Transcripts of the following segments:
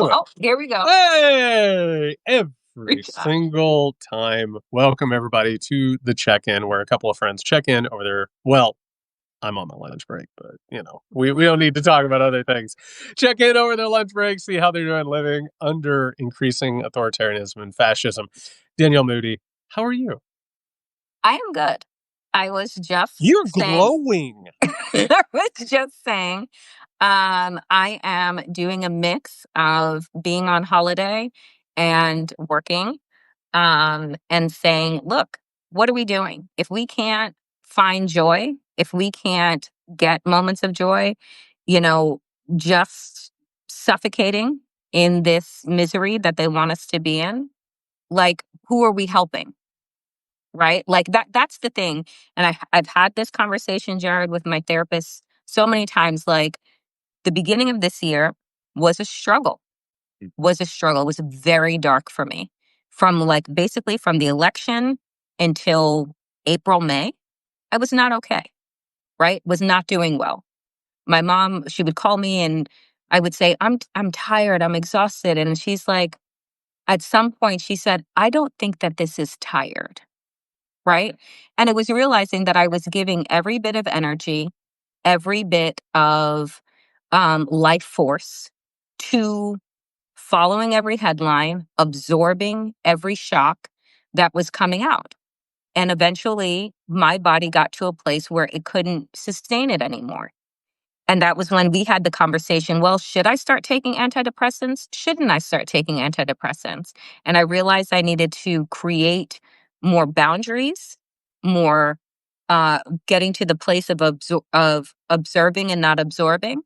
Well, here we go. Hey, every Great job. single time. Welcome everybody to the check-in where a couple of friends check in over their, well, I'm on my lunch break, but we don't need to talk about other things. Check in over their lunch break, see how they're doing living under increasing authoritarianism and fascism. Danielle Moody, how are you? I am good. I was just You're saying, glowing. I was just saying, I am doing a mix of being on holiday and working, and saying, look, what are we doing? If we can't find joy, if we can't get moments of joy, you know, just suffocating in this misery that they want us to be in, like, who are we helping? Right? Like that's the thing. And I've had this conversation, Jared, with my therapist so many times. Like the beginning of this year was a struggle, It was very dark for me. From like basically from the election until April, May, I was not okay, right? Was not doing well. My mom, she would call me and I would say, I'm tired, I'm exhausted. And she's like, at some point she said, I don't think that this is tired. Right. And it was realizing that I was giving every bit of energy, every bit of life force to following every headline, absorbing every shock that was coming out. And eventually, my body got to a place where it couldn't sustain it anymore. And that was when we had the conversation, well, should I start taking antidepressants? Shouldn't I start taking antidepressants? And I realized I needed to create more boundaries, more getting to the place of of observing and not absorbing.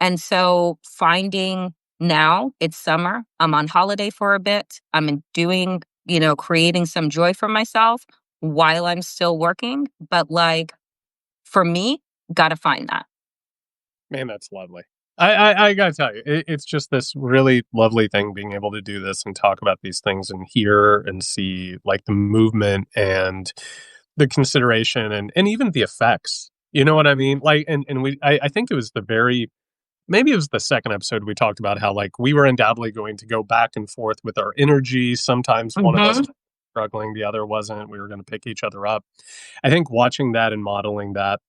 And so finding now it's summer, I'm on holiday for a bit. Doing, creating some joy for myself while I'm still working. But like for me, gotta find that. Man, that's lovely. I gotta tell you, it's just this really lovely thing being able to do this and talk about these things and hear and see like the movement and the consideration and even the effects. You know what I mean? Like, I think it was maybe it was the second episode we talked about how like we were undoubtedly going to go back and forth with our energy. Sometimes one of us Mhm. was struggling, the other wasn't. We were going to pick each other up. I think watching that and modeling that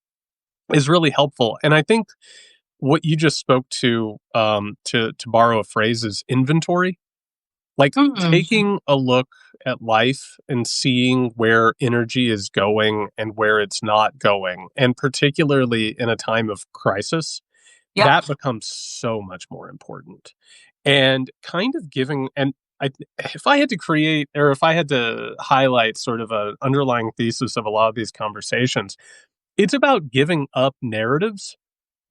is really helpful. And I think what you just spoke to borrow a phrase, is inventory. Like Mm. taking a look at life and seeing where energy is going and where it's not going, and particularly in a time of crisis, Yep. that becomes so much more important. And kind of giving and I, if I had to create or if I had to highlight sort of a underlying thesis of a lot of these conversations, it's about giving up narratives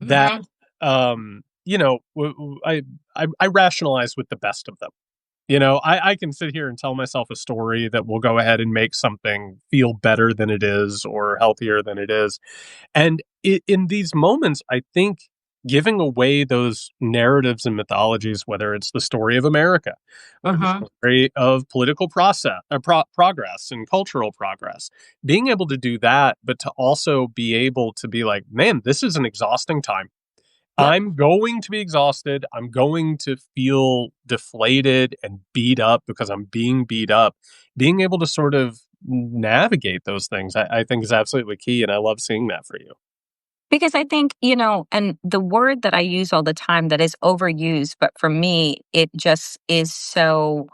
that Mhm. I rationalize with the best of them. I can sit here and tell myself a story that will go ahead and make something feel better than it is or healthier than it is. And in these moments, I think giving away those narratives and mythologies, whether it's the story of America or the Mhm. story of political progress and cultural progress, being able to do that, but to also be able to be like, man, this is an exhausting time. Yep. I'm going to be exhausted. I'm going to feel deflated and beat up because I'm being beat up. Being able to sort of navigate those things, I think is absolutely key. And I love seeing that for you. Because I think, and the word that I use all the time that is overused, but for me, it just is so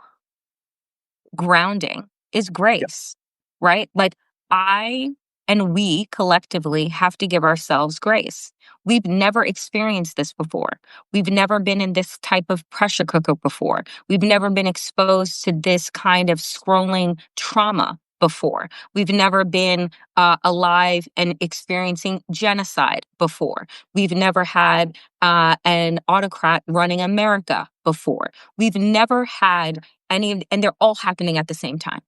grounding, is Yeah. grace, right? Like I and we collectively have to give ourselves grace. We've never experienced this before. We've never been in this type of pressure cooker before. We've never been exposed to this kind of scrolling trauma before. We've never been alive and experiencing genocide before. We've never had an autocrat running America before. We've never had and they're all happening at the same time.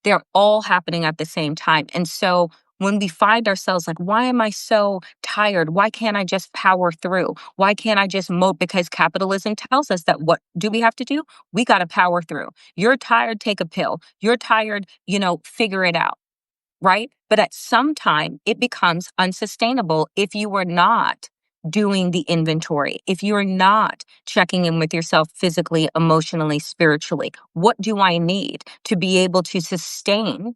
They're all happening at the same time. And so when we find ourselves like, why am I so tired? Why can't I just power through? Why can't I just mope? Because capitalism tells us that what do we have to do? We got to power through. You're tired, take a pill. You're tired, figure it out. Right. But at some time, it becomes unsustainable if you are not doing the inventory, if you're not checking in with yourself physically, emotionally, spiritually, what do I need to be able to sustain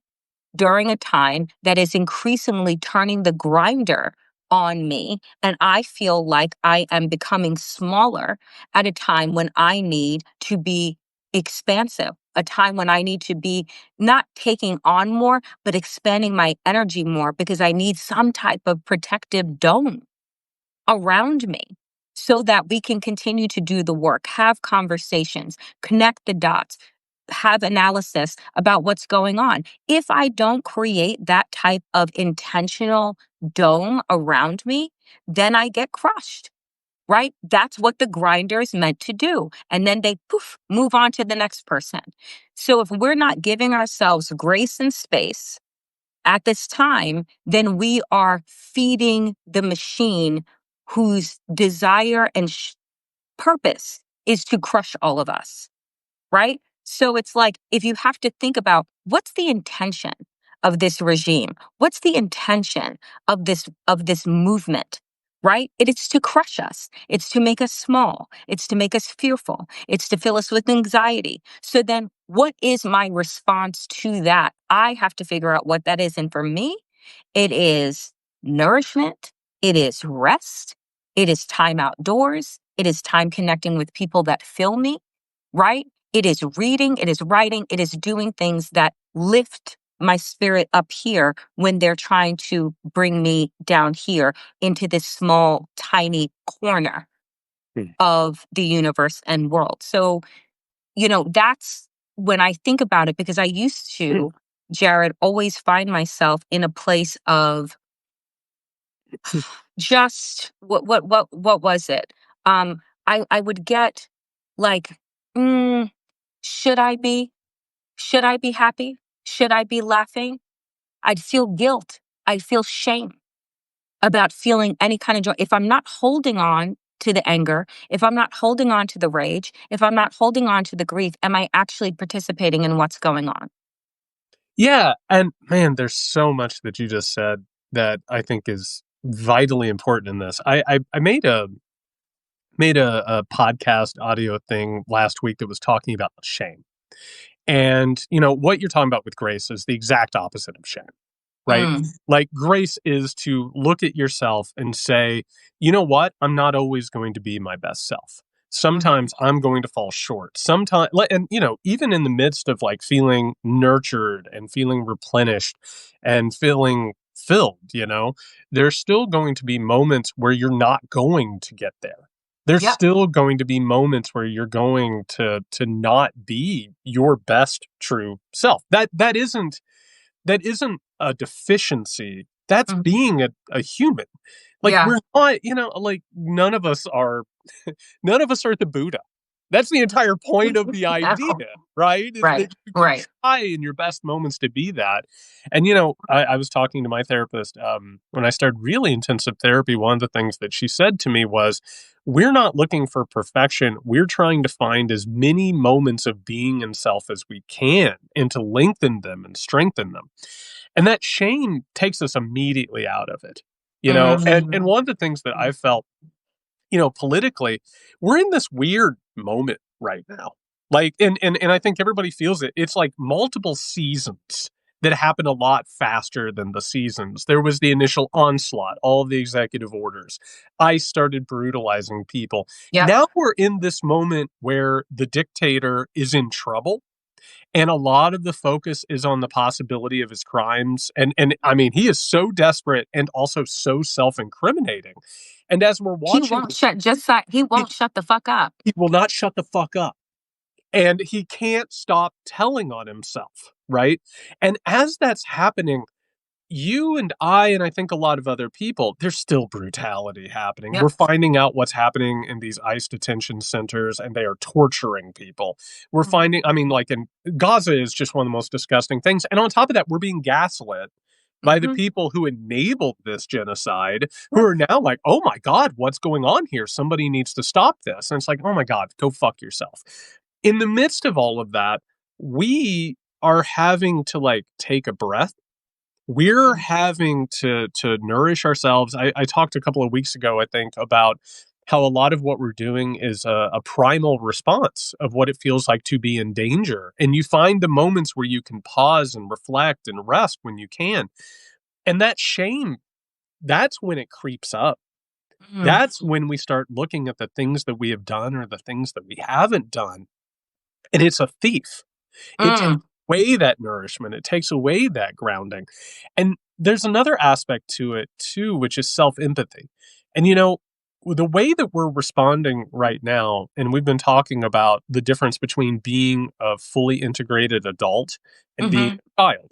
during a time that is increasingly turning the grinder on me, and I feel like I am becoming smaller at a time when I need to be expansive, a time when I need to be not taking on more, but expanding my energy more because I need some type of protective dome around me so that we can continue to do the work, have conversations, connect the dots, have analysis about what's going on. If I don't create that type of intentional dome around me, then I get crushed, right? That's what the grinder is meant to do. And then they poof, move on to the next person. So if we're not giving ourselves grace and space at this time, then we are feeding the machine whose desire and purpose is to crush all of us, right? So it's like if you have to think about what's the intention of this regime? What's the intention of this movement? Right? It is to crush us. It's to make us small. It's to make us fearful. It's to fill us with anxiety. So then what is my response to that? I have to figure out what that is. And for me, it is nourishment. It is rest. It is time outdoors. It is time connecting with people that fill me, right? It is reading, it is writing, it is doing things that lift my spirit up here when they're trying to bring me down here into this small, tiny corner Hmm. of the universe and world. So, that's when I think about it, because I used Hmm. to, Jared, always find myself in a place of just what was it? I would get like, mm, should I be? Should I be happy? Should I be laughing? I'd feel guilt. I'd feel shame about feeling any kind of joy. If I'm not holding on to the anger, if I'm not holding on to the rage, if I'm not holding on to the grief, am I actually participating in what's going on? Yeah, and man, there's so much that you just said that I think is vitally important in this. I made a podcast audio thing last week that was talking about shame. And what you're talking about with grace is the exact opposite of shame, right? Mm, Like grace is to look at yourself and say, you know what? I'm not always going to be my best self. mhm. Sometimes I'm going to fall short. Sometimes, and even in the midst of like feeling nurtured and feeling replenished and feeling filled, there's still going to be moments where you're not going to get there. There's Yep. still going to be moments where you're going to not be your best true self. That isn't a deficiency. That's Mhm. being a human. Like Yeah. we're not, like none of us are the Buddha. That's the entire point of the idea, No. right? Is that Right. you can Right. try in your best moments to be that. And I was talking to my therapist when I started really intensive therapy. One of the things that she said to me was, "We're not looking for perfection. We're trying to find as many moments of being in self as we can, and to lengthen them and strengthen them." And that shame takes us immediately out of it. And Mhm. one of the things that I felt politically, we're in this weird moment right now. Like, and I think everybody feels it. It's like multiple seasons that happen a lot faster than the seasons. There was the initial onslaught, all of the executive orders. ICE started brutalizing people. Yep. Now we're in this moment where the dictator is in trouble, and a lot of the focus is on the possibility of his crimes. And I mean, he is so desperate and also so self-incriminating. And as we're He watching, won't shut just like he he, won't shut the fuck up. he will not shut the fuck up. And he can't stop telling on himself, right? And as that's happening, you and I think a lot of other people, there's still brutality happening. We're Yep. finding out what's happening in these ICE detention centers, and they are torturing people. We're Mhm. finding, I mean, like in Gaza is just one of the most disgusting things. And on top of that, we're being gaslit by the Mhm. people who enabled this genocide, who are now like, oh my God, what's going on here? Somebody needs to stop this. And it's like, oh my God, go fuck yourself. In the midst of all of that, we are having to like take a breath We're having to nourish ourselves. I talked a couple of weeks ago, I think, about how a lot of what we're doing is a primal response of what it feels like to be in danger. And you find the moments where you can pause and reflect and rest when you can. And that shame, that's when it creeps up. Mm, That's when we start looking at the things that we have done or the things that we haven't done. And it's a thief. It takes mm, away that nourishment. It takes away that grounding. And there's another aspect to it too, which is self-empathy. And the way that we're responding right now, and we've been talking about the difference between being a fully integrated adult and being mhm, a child.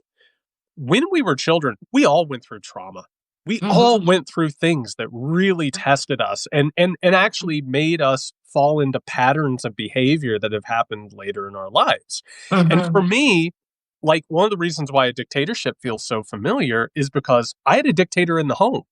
When we were children, we all went through trauma. We mhm, all went through things that really tested us and actually made us fall into patterns of behavior that have happened later in our lives. And mhm. for me, like one of the reasons why a dictatorship feels so familiar is because I had a dictator in the home.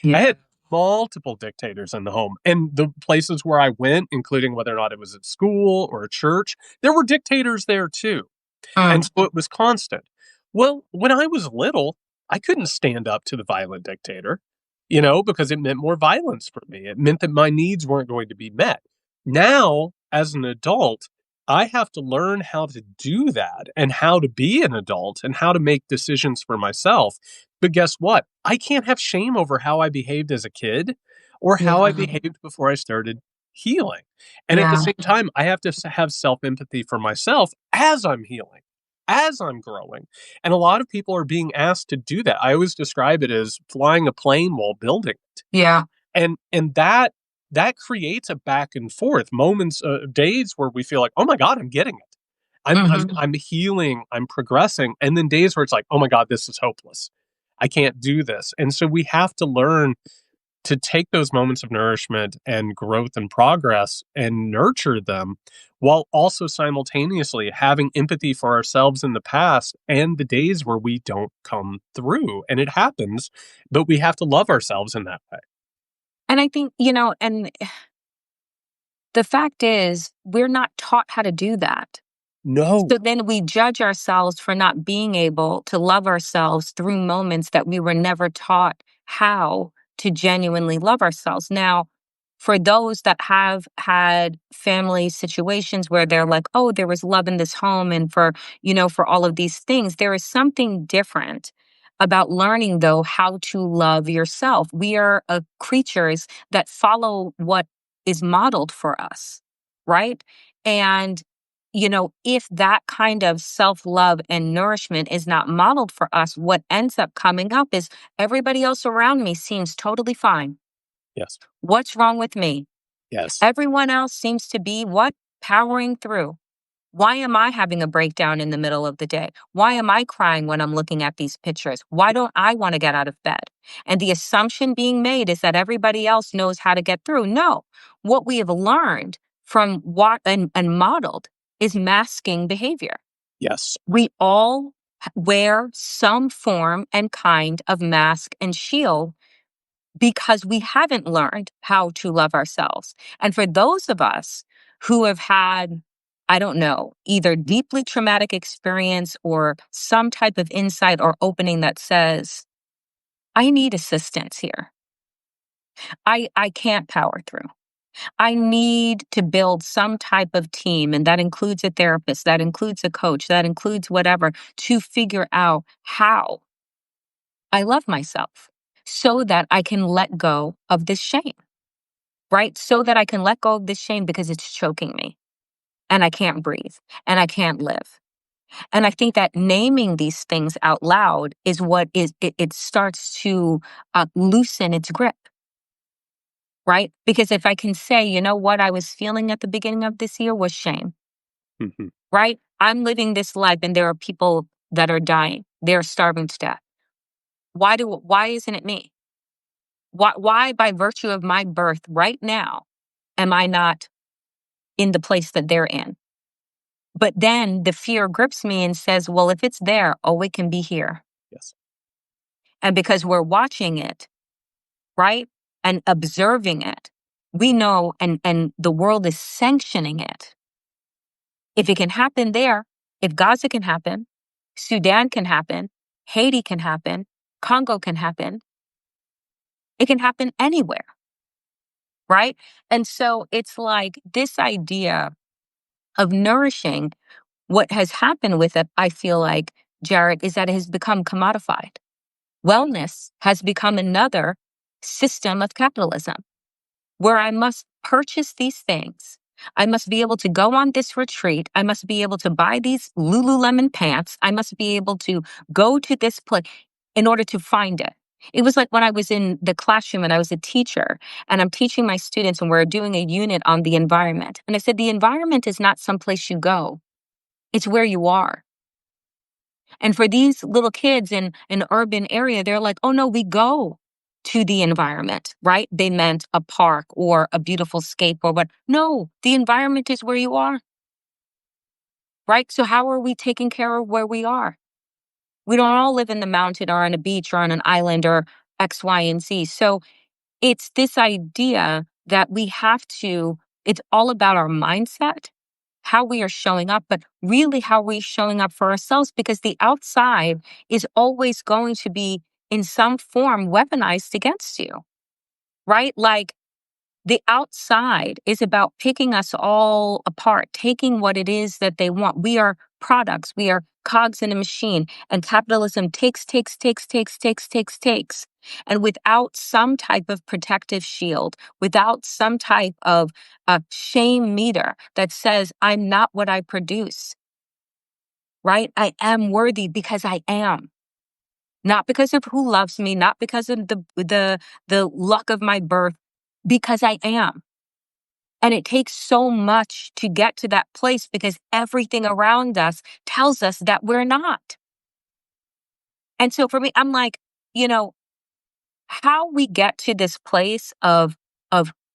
I Yeah. had multiple dictators in the home. And the places where I went, including whether or not it was at school or a church, there were dictators there too. And Mm, so it was constant. Well, when I was little, I couldn't stand up to the violent dictator, because it meant more violence for me. It meant that my needs weren't going to be met. Now, as an adult, I have to learn how to do that and how to be an adult and how to make decisions for myself. But guess what? I can't have shame over how I behaved as a kid or how I yeah. behaved before I started healing. And at the Yeah. same time, I have to have self empathy for myself as I'm healing, as I'm growing. And a lot of people are being asked to do that. I always describe it as flying a plane while building it. Yeah. And that creates a back and forth moments, days where we feel like, oh my God, I'm getting it. Mhm. I'm healing, I'm progressing, and then days where it's like, oh my God, this is hopeless. I can't do this. And so we have to learn to take those moments of nourishment and growth and progress and nurture them while also simultaneously having empathy for ourselves in the past and the days where we don't come through. And it happens, but we have to love ourselves in that way. And I think, and the fact is, we're not taught how to do that. No. So then we judge ourselves for not being able to love ourselves through moments that we were never taught how to genuinely love ourselves. Now, for those that have had family situations where they're like, oh, there was love in this home, and for all of these things, there is something different about learning, though, how to love yourself. We are creatures that follow what is modeled for us, right? And if that kind of self love and nourishment is not modeled for us, what ends up coming up is everybody else around me seems totally fine. Yes. What's wrong with me? Yes. Everyone else seems to be what? Powering through. Why am I having a breakdown in the middle of the day? Why am I crying when I'm looking at these pictures? Why don't I want to get out of bed? And the assumption being made is that everybody else knows how to get through. No, what we have learned from what and modeled is masking behavior. Yes. We all wear some form and kind of mask and shield because we haven't learned how to love ourselves. And for those of us who have had, I don't know, either deeply traumatic experience or some type of insight or opening that says, I need assistance here. I can't power through. I need to build some type of team, and that includes a therapist, that includes a coach, that includes whatever, to figure out how I love myself so that I can let go of this shame, right? So that I can let go of this shame because it's choking me and I can't breathe and I can't live. And I think that naming these things out loud is what it starts to loosen its grip, right? Because if I can say, what I was feeling at the beginning of this year was shame, Mhm. right? I'm living this life and there are people that are dying. They're starving to death. Why isn't it me? Why by virtue of my birth right now am I not in the place that they're in? But then the fear grips me and says, well, if it's there, oh, it can be here. Yes. And because we're watching it, right? And observing it, we know and the world is sanctioning it. If it can happen there, if Gaza can happen, Sudan can happen, Haiti can happen. Congo can happen. It can happen anywhere, right? And so it's like this idea of nourishing what has happened with it, I feel like, Jared, is that it has become commodified. Wellness has become another system of capitalism where I must purchase these things. I must be able to go on this retreat. I must be able to buy these Lululemon pants. I must be able to go to this place in order to find it. It was like when I was in the classroom and I was a teacher and I'm teaching my students and we're doing a unit on the environment. And I said, the environment is not someplace you go, it's where you are. And for these little kids in an urban area, they're like, oh no, we go to the environment, right? They meant a park or a beautiful skateboard, but no, the environment is where you are, right? So how are we taking care of where we are? We don't all live in the mountain or on a beach or on an island or X, Y, and Z. So it's this idea that we have to, it's all about our mindset, how we are showing up, but really how we're showing up for ourselves, because the outside is always going to be in some form weaponized against you, right? Like the outside is about picking us all apart, taking what it is that they want. We are products, we are cogs in a machine, and capitalism takes. And without some type of protective shield, without some type of shame meter that says, I'm not what I produce, right? I am worthy because I am. Not because of who loves me, not because of the luck of my birth, because I am. And it takes so much to get to that place because everything around us tells us that we're not. And so for me, I'm like, you know, how we get to this place of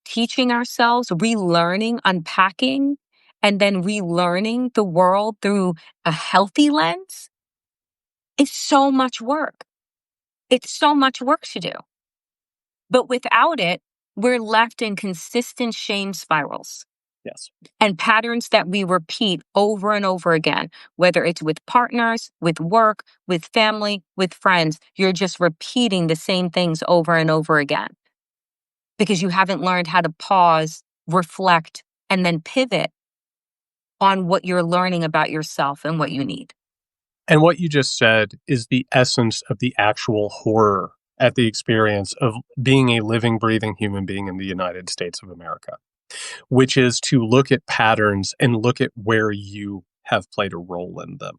teaching ourselves, relearning, unpacking, and then relearning the world through a healthy lens is so much work. It's so much work to do. But without it, we're left in consistent shame spirals. Yes. And patterns that we repeat over and over again, whether it's with partners, with work, with family, with friends, you're just repeating the same things over and over again because you haven't learned how to pause, reflect, and then pivot on what you're learning about yourself and what you need. And what you just said is the essence of the actual horror at the experience of being a living, breathing human being in the United States of America, which is to look at patterns and look at where you have played a role in them.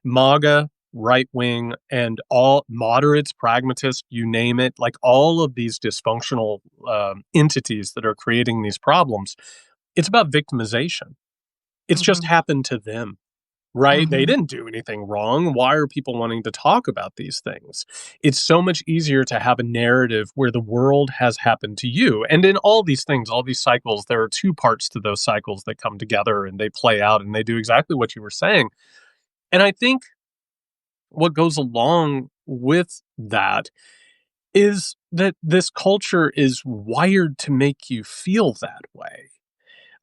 MAGA, right wing, and all moderates, pragmatists, you name it, like all of these dysfunctional entities that are creating these problems, it's about victimization. It's just Mm-hmm. happened to them. Right? They Mm-hmm. didn't do anything wrong. Why are people wanting to talk about these things? It's so much easier to have a narrative where the world has happened to you. And in all these things, all these cycles, there are two parts to those cycles that come together and they play out and they do exactly what you were saying. And I think what goes along with that is that this culture is wired to make you feel that way.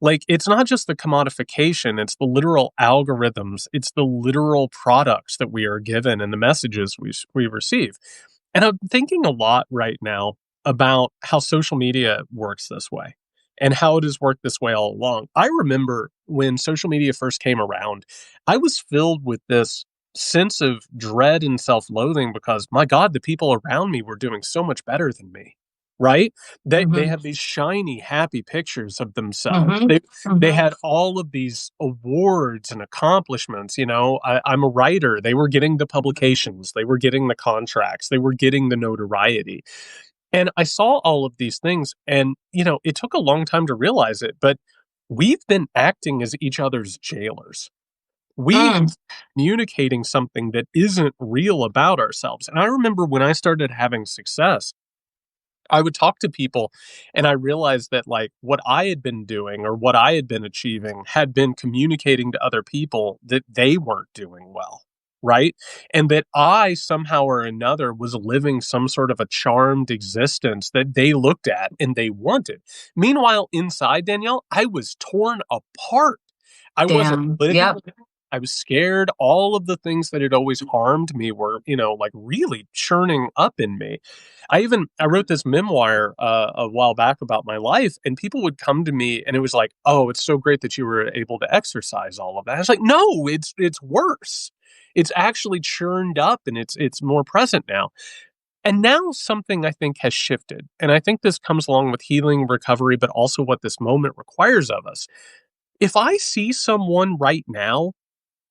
Like, it's not just the commodification, it's the literal algorithms, it's the literal products that we are given and the messages we receive. And I'm thinking a lot right now about how social media works this way and how it has worked this way all along. I remember when social media first came around, I was filled with this sense of dread and self-loathing because, my God, the people around me were doing so much better than me. Right? They Mm-hmm. have these shiny, happy pictures of themselves. Mm-hmm. They Mm-hmm. had all of these awards and accomplishments. You know, I'm a writer. They were getting the publications. They were getting the contracts. They were getting the notoriety. And I saw all of these things, and you know, it took a long time to realize it, but we've been acting as each other's jailers. We've Mm. communicating something that isn't real about ourselves. And I remember when I started having success, I would talk to people and I realized that like what I had been doing or what I had been achieving had been communicating to other people that they weren't doing well. Right. And that I somehow or another was living some sort of a charmed existence that they looked at and they wanted. Meanwhile, inside, Danielle, I was torn apart. I wasn't Damn. living. Yep. I was scared. All of the things that had always harmed me were, like really churning up in me. I wrote this memoir a while back about my life, and people would come to me, and it was like, "Oh, it's so great that you were able to exercise all of that." I was like, "No, it's worse. It's actually churned up, and it's more present now." And now something I think has shifted, and I think this comes along with healing, recovery, but also what this moment requires of us. If I see someone right now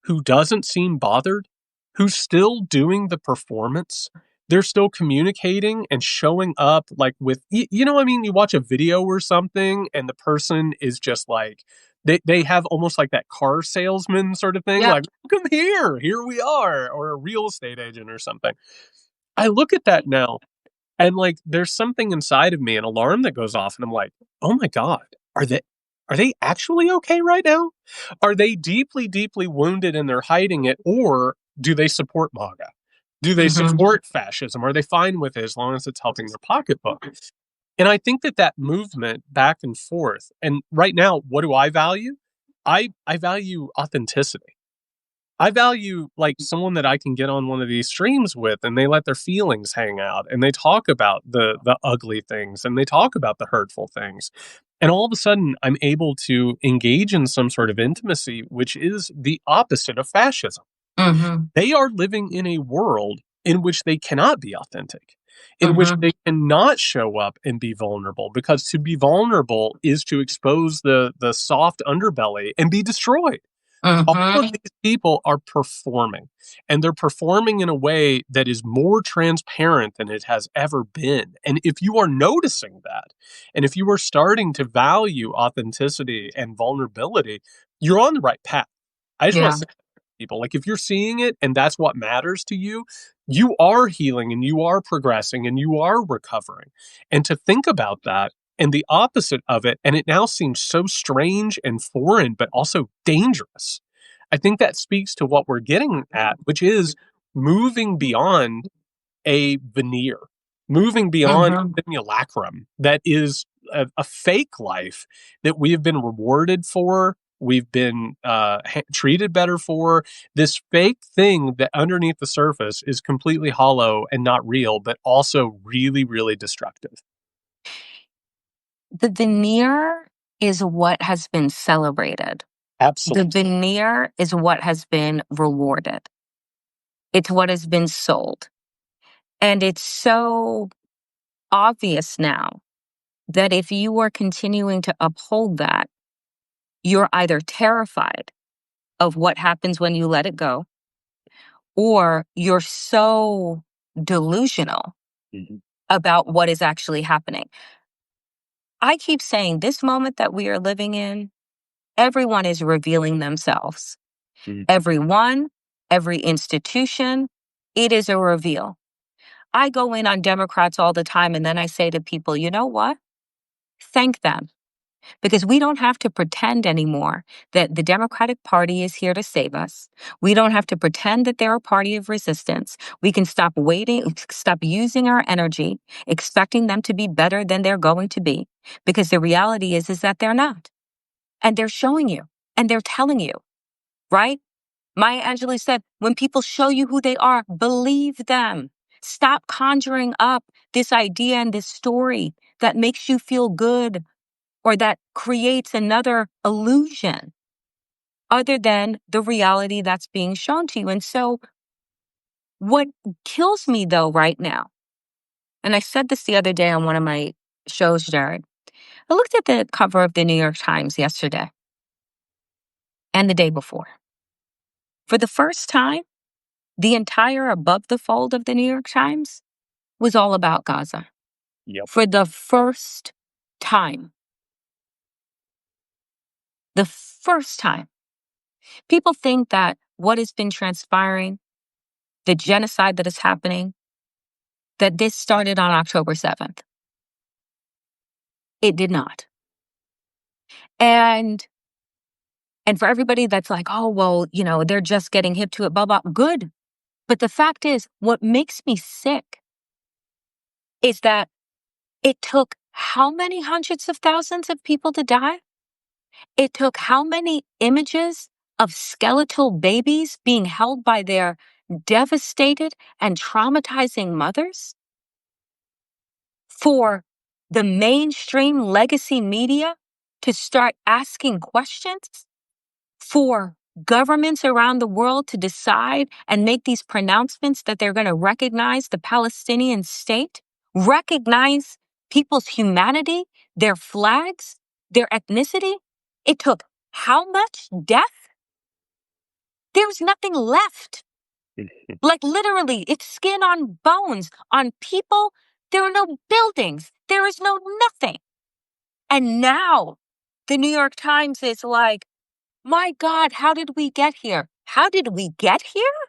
who doesn't seem bothered, who's still doing the performance, they're still communicating and showing up like with I mean, you watch a video or something and the person is just like they have almost like that car salesman sort of thing, Yep. like, come here we are, or a real estate agent or something. I look at that now and, like, there's something inside of me, an alarm that goes off, and I'm like, "Oh my god, are they actually okay right now? Are they deeply, deeply wounded and they're hiding it, or do they support MAGA? Do they Mhm. support fascism? Are they fine with it as long as it's helping their pocketbook?" And I think that movement back and forth, and right now, what do I value? I value authenticity. I value like someone that I can get on one of these streams with and they let their feelings hang out and they talk about the ugly things and they talk about the hurtful things. And all of a sudden I'm able to engage in some sort of intimacy, which is the opposite of fascism. Mhm. They are living in a world in which they cannot be authentic, in which Mhm. they cannot show up and be vulnerable, because to be vulnerable is to expose the soft underbelly and be destroyed. All of Mhm. these people are performing, and they're performing in a way that is more transparent than it has ever been. And if you are noticing that, and if you are starting to value authenticity and vulnerability, you're on the right path. I just want Yeah. to say to people, like, if you're seeing it and that's what matters to you, you are healing and you are progressing and you are recovering. And to think about that and the opposite of it, and it now seems so strange and foreign, but also dangerous. I think that speaks to what we're getting at, which is moving beyond a veneer, moving beyond Mhm. a simulacrum that is a fake life that we have been rewarded for. We've been treated better for this fake thing that underneath the surface is completely hollow and not real, but also really, really destructive. The veneer is what has been celebrated. The Absolutely. veneer is what has been rewarded. It's what has been sold. And it's so obvious now that if you are continuing to uphold that, you're either terrified of what happens when you let it go, or you're so delusional Mhm. about what is actually happening. I keep saying this moment that we are living in, everyone is revealing themselves. Mhm. Everyone, every institution, it is a reveal. I go in on Democrats all the time and then I say to people, you know what? Thank them. Because we don't have to pretend anymore that the Democratic Party is here to save us. We don't have to pretend that they're a party of resistance. We can stop waiting, stop using our energy, expecting them to be better than they're going to be. Because the reality is that they're not. And they're showing you and they're telling you, right? Maya Angelou said, when people show you who they are, believe them. Stop conjuring up this idea and this story that makes you feel good or that creates another illusion other than the reality that's being shown to you. And so, what kills me though right now, and I said this the other day on one of my shows, Jared, I looked at the cover of the New York Times yesterday and the day before. For the first time, the entire above the fold of the New York Times was all about Gaza. Yep. For the first time, the first time, people think that what has been transpiring, the genocide that is happening, that this started on October 7th. It did not. And and for everybody that's like, oh, well, they're just getting hip to it, blah, blah, good. But the fact is, what makes me sick is that it took how many hundreds of thousands of people to die? It took how many images of skeletal babies being held by their devastated and traumatizing mothers? For the mainstream legacy media to start asking questions? For governments around the world to decide and make these pronouncements that they're going to recognize the Palestinian state, recognize people's humanity, their flags, their ethnicity? It took how much death? There's nothing left. Like literally, it's skin on bones. On people, there are no buildings. There is no nothing. And now the New York Times is like, my God, how did we get here? How did we get here?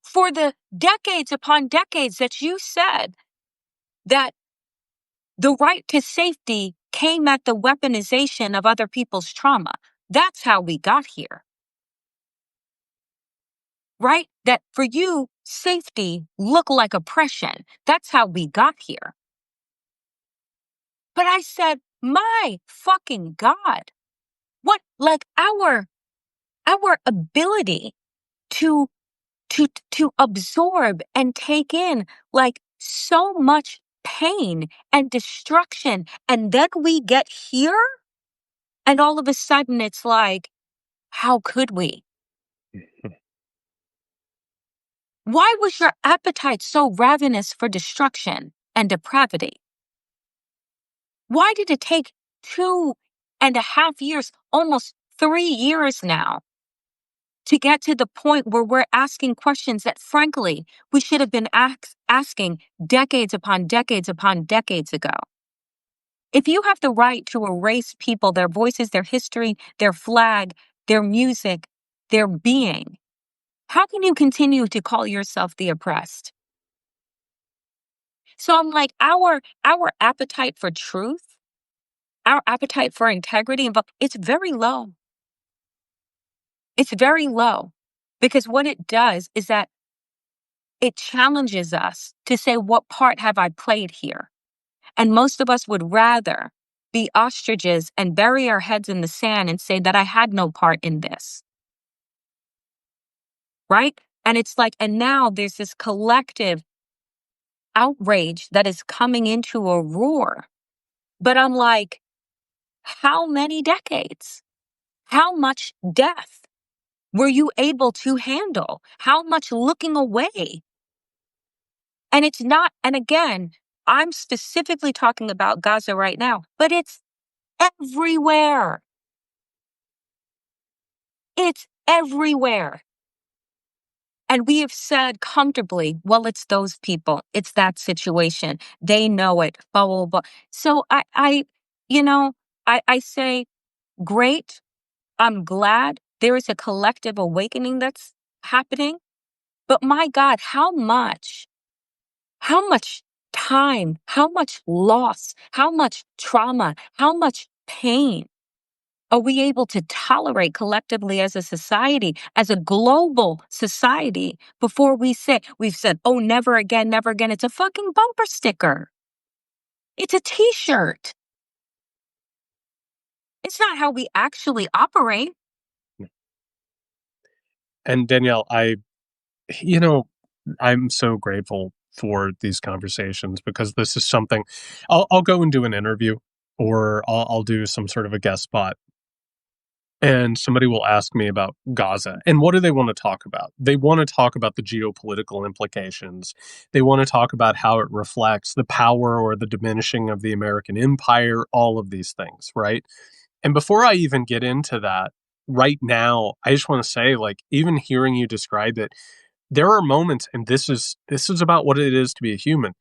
For the decades upon decades that you said that the right to safety came at the weaponization of other people's trauma. That's how we got here. Right? That for you, safety looked like oppression. That's how we got here. But I said, my fucking God, what, like our ability to absorb and take in like so much pain and destruction. And then we get here and all of a sudden it's like, how could we? Why was your appetite so ravenous for destruction and depravity? Why did it take 2.5 years, almost 3 years now, to get to the point where we're asking questions that, frankly, we should have been asking decades upon decades upon decades ago? If you have the right to erase people, their voices, their history, their flag, their music, their being, how can you continue to call yourself the oppressed? So I'm like, our appetite for truth, our appetite for integrity, it's very low. It's very low because what it does is that it challenges us to say, what part have I played here? And most of us would rather be ostriches and bury our heads in the sand and say that I had no part in this. Right? And it's like, and now there's this collective outrage that is coming into a roar. But I'm like, how many decades? How much death were you able to handle? How much looking away? And it's not, and again, I'm specifically talking about Gaza right now, but it's everywhere. It's everywhere. And we have said comfortably, well, it's those people. It's that situation. They know it. Blah, blah, blah. So I say, great. I'm glad there is a collective awakening that's happening. But my God, how much time, how much loss, how much trauma, how much pain are we able to tolerate collectively as a society, as a global society, before we've said, oh, never again, never again. It's a fucking bumper sticker. It's a t-shirt. It's not how we actually operate. And Danielle, I'm so grateful for these conversations because this is something I'll go and do an interview or I'll do some sort of a guest spot. And somebody will ask me about Gaza. And what do they want to talk about? They want to talk about the geopolitical implications. They want to talk about how it reflects the power or the diminishing of the American empire, all of these things, right? And before I even get into that, right now, I just want to say, like, even hearing you describe it, there are moments, and this is about what it is to be a human.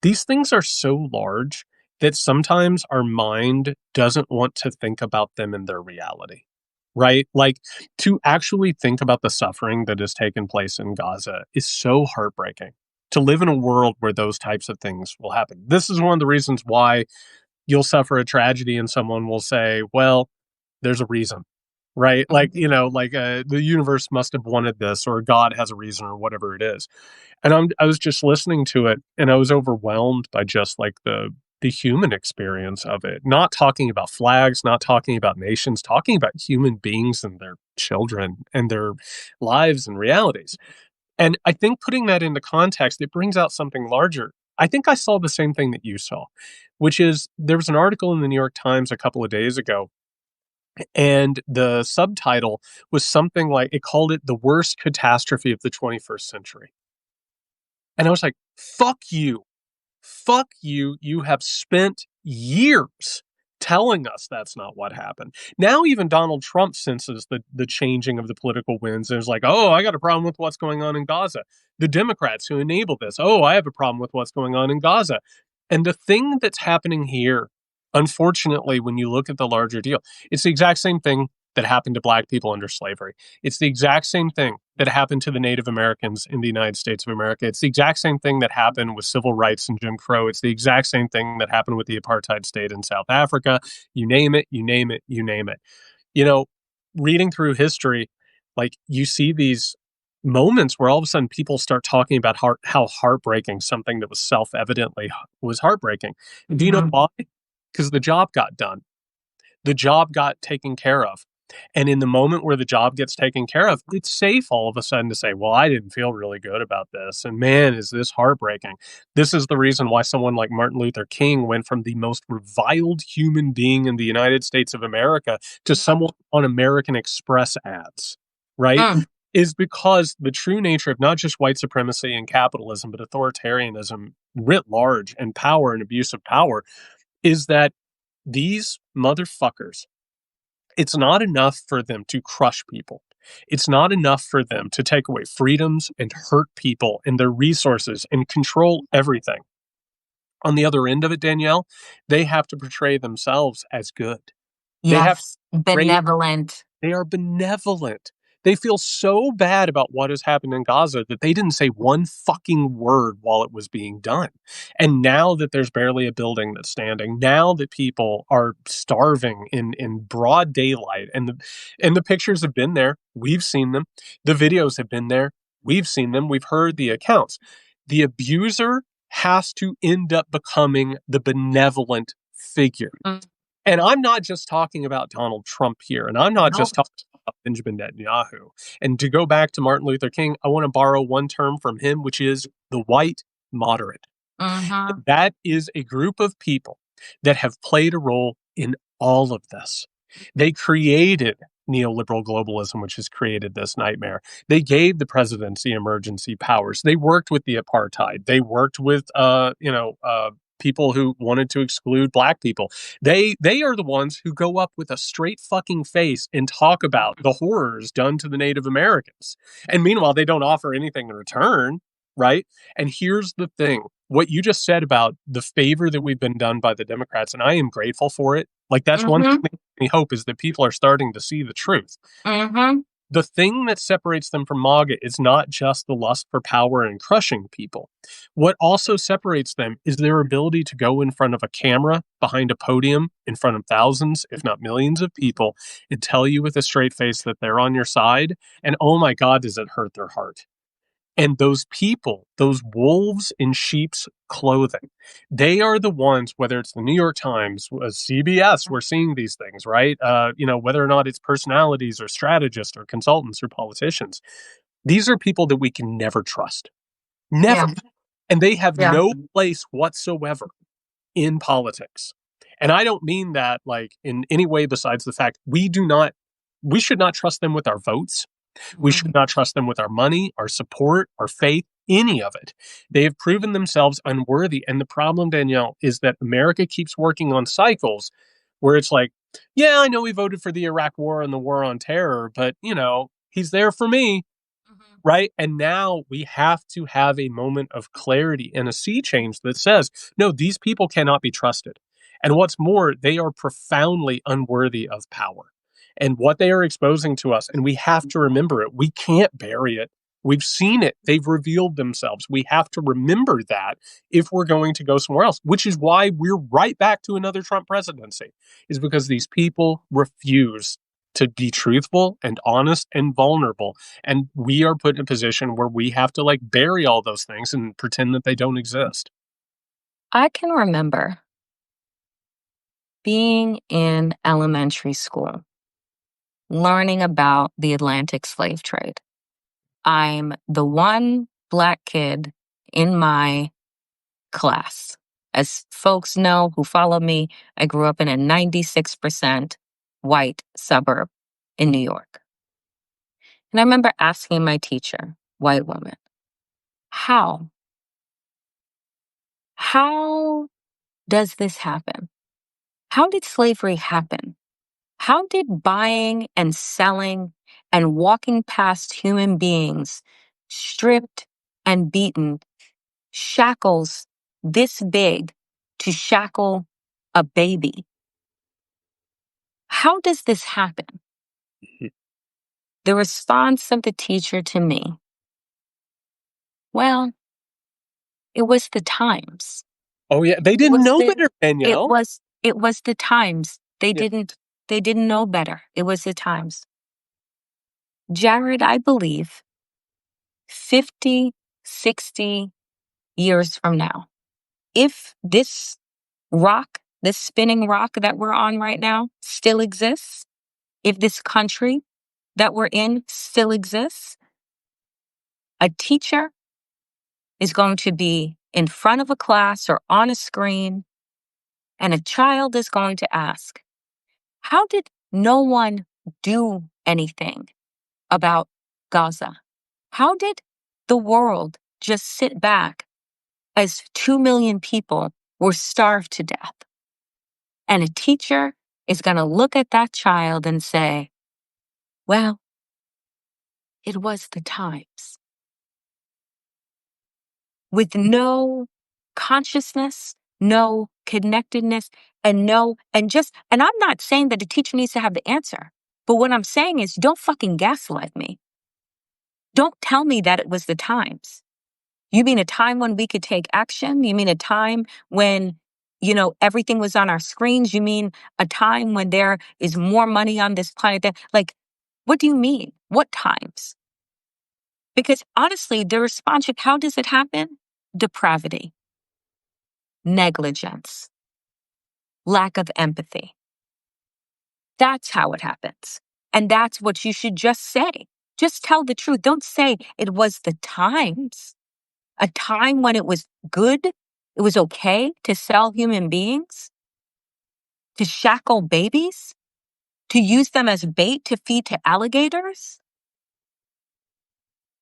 These things are so large that sometimes our mind doesn't want to think about them in their reality, right? Like, to actually think about the suffering that has taken place in Gaza is so heartbreaking. To live in a world where those types of things will happen. This is one of the reasons why you'll suffer a tragedy and someone will say, well, there's a reason, right? Like, the universe must have wanted this or God has a reason or whatever it is. And I was just listening to it and I was overwhelmed by just like the the human experience of it, not talking about flags, not talking about nations, talking about human beings and their children and their lives and realities. And I think putting that into context, it brings out something larger. I think I saw the same thing that you saw, which is there was an article in the New York Times a couple of days ago, and the subtitle was something like it called it the worst catastrophe of the 21st century. And I was like, fuck you. Fuck you. You have spent years telling us that's not what happened. Now even Donald Trump senses the changing of the political winds and is like, oh, I got a problem with what's going on in Gaza. The Democrats who enable this, oh, I have a problem with what's going on in Gaza. And the thing that's happening here, unfortunately, when you look at the larger deal, it's the exact same thing that happened to Black people under slavery. It's the exact same thing that happened to the Native Americans in the United States of America. It's the exact same thing that happened with civil rights and Jim Crow. It's the exact same thing that happened with the apartheid state in South Africa. You name it, you name it, you name it. You know, reading through history, like you see these moments where all of a sudden people start talking about how heartbreaking something that was self-evidently was heartbreaking. And do you know why? Because the job got done. The job got taken care of. And in the moment where the job gets taken care of, it's safe all of a sudden to say, well, I didn't feel really good about this. And man, is this heartbreaking. This is the reason why someone like Martin Luther King went from the most reviled human being in the United States of America to someone on American Express ads, right? Mm. Is because the true nature of not just white supremacy and capitalism, but authoritarianism writ large and power and abuse of power is that these motherfuckers, it's not enough for them to crush people. It's not enough for them to take away freedoms and hurt people and their resources and control everything. On the other end of it, Danielle, they have to portray themselves as good. They have Yes, benevolent. they are benevolent. They feel so bad about what has happened in Gaza that they didn't say one fucking word while it was being done. And now that there's barely a building that's standing, now that people are starving in broad daylight, and the pictures have been there, we've seen them. The videos have been there, we've seen them, we've heard the accounts. The abuser has to end up becoming the benevolent figure. Mm. And I'm not just talking about Donald Trump here, and I'm not Nope. just talking about Benjamin Netanyahu. And to go back to Martin Luther King, I want to borrow one term from him, which is the white moderate. Mm-hmm. That is a group of people that have played a role in all of this. They created neoliberal globalism, which has created this nightmare. They gave the presidency emergency powers. They worked with the apartheid. They worked with, people who wanted to exclude Black people. They are the ones who go up with a straight fucking face and talk about the horrors done to the Native Americans. And meanwhile, they don't offer anything in return, right? And here's the thing. What you just said about the favor that we've been done by the Democrats, and I am grateful for it. Like, that's one thing Mm-hmm. that gives me hope is that people are starting to see the truth. Mm-hmm. The thing that separates them from MAGA is not just the lust for power and crushing people. What also separates them is their ability to go in front of a camera, behind a podium, in front of thousands, if not millions of people, and tell you with a straight face that they're on your side. And oh my God, does it hurt their heart. And those people, those wolves in sheep's clothing, they are the ones, whether it's the New York Times, CBS, we're seeing these things, right? Whether or not it's personalities or strategists or consultants or politicians, these are people that we can never trust. Never. Yeah. And they have Yeah. no place whatsoever in politics. And I don't mean that like in any way besides the fact we should not trust them with our votes. We should not trust them with our money, our support, our faith, any of it. They have proven themselves unworthy. And the problem, Danielle, is that America keeps working on cycles where it's like, yeah, I know we voted for the Iraq War and the war on terror, but, he's there for me, Mm-hmm. right? And now we have to have a moment of clarity and a sea change that says, no, these people cannot be trusted. And what's more, they are profoundly unworthy of power and what they are exposing to us. And we have to remember it. We can't bury it. We've seen it. They've revealed themselves. We have to remember that if we're going to go somewhere else, which is why we're right back to another Trump presidency, is because these people refuse to be truthful and honest and vulnerable. And we are put in a position where we have to like bury all those things and pretend that they don't exist. I can remember being in elementary school, learning about the Atlantic slave trade. I'm the one Black kid in my class. As folks know who follow me, I grew up in a 96% white suburb in New York. And I remember asking my teacher, white woman, how? How does this happen? How did slavery happen? How did buying and selling and walking past human beings, stripped and beaten, shackles this big to shackle a baby? How does this happen? The response of the teacher to me, well, it was the times. Oh yeah, they It didn't was know the better, Danielle. it was the times. Yeah. They didn't know better. It was the times. Jared, I believe 50, 60 years from now, if this rock, this spinning rock that we're on right now still exists, if this country that we're in still exists, a teacher is going to be in front of a class or on a screen, and a child is going to ask, how did no one do anything about Gaza? How did the world just sit back as 2 million people were starved to death? And a teacher is going to look at that child and say, well, it was the times. With no consciousness, no connectedness, and I'm not saying that the teacher needs to have the answer, but what I'm saying is don't fucking gaslight me. Don't tell me that it was the times. You mean a time when we could take action? You mean a time when, everything was on our screens? You mean a time when there is more money on this planet? Like, what do you mean? What times? Because honestly, the response, how does it happen? Depravity, negligence, lack of empathy. That's how it happens. And that's what you should just say. Just tell the truth. Don't say it was the times. A time when it was good, it was okay to sell human beings, to shackle babies, to use them as bait to feed to alligators.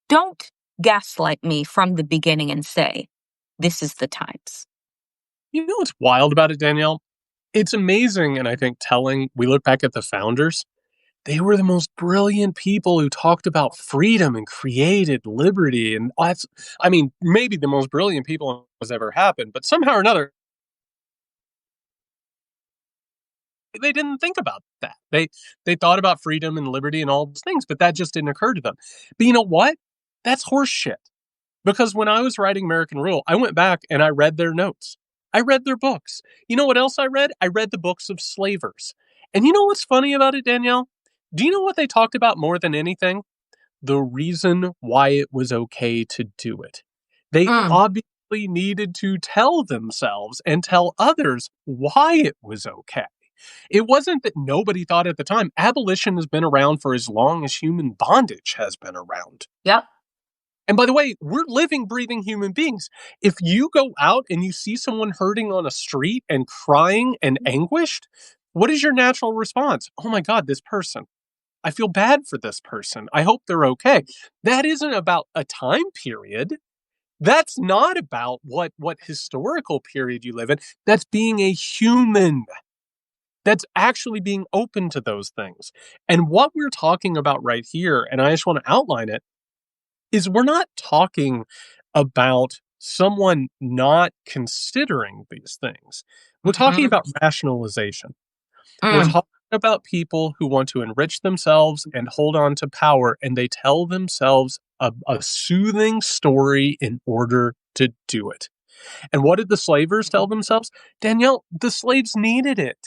Don't gaslight me from the beginning and say, this is the times. You know what's wild about it, Danielle? It's amazing, and I think telling. We look back at the founders. They were the most brilliant people who talked about freedom and created liberty. And that's, I mean, maybe the most brilliant people has ever happened, but somehow or another, they didn't think about that. They thought about freedom and liberty and all those things, but that just didn't occur to them. But you know what? That's horse shit. Because when I was writing American Rule, I went back and I read their notes. I read their books. You know what else I read? I read the books of slavers. And you know what's funny about it, Danielle? Do you know what they talked about more than anything? The reason why it was okay to do it. They Mm, obviously needed to tell themselves and tell others why it was okay. It wasn't that nobody thought at the time. Abolition has been around for as long as human bondage has been around. yep. And by the way, we're living, breathing human beings. If you go out and you see someone hurting on a street and crying and anguished, what is your natural response? Oh my God, this person. I feel bad for this person. I hope they're okay. That isn't about a time period. That's not about what historical period you live in. That's being a human. That's actually being open to those things. And what we're talking about right here, and I just want to outline it, is we're not talking about someone not considering these things. We're talking Mhm. about rationalization. We're Mm, talking about people who want to enrich themselves and hold on to power, and they tell themselves a soothing story in order to do it. And what did the slavers tell themselves? Danielle, the slaves needed it.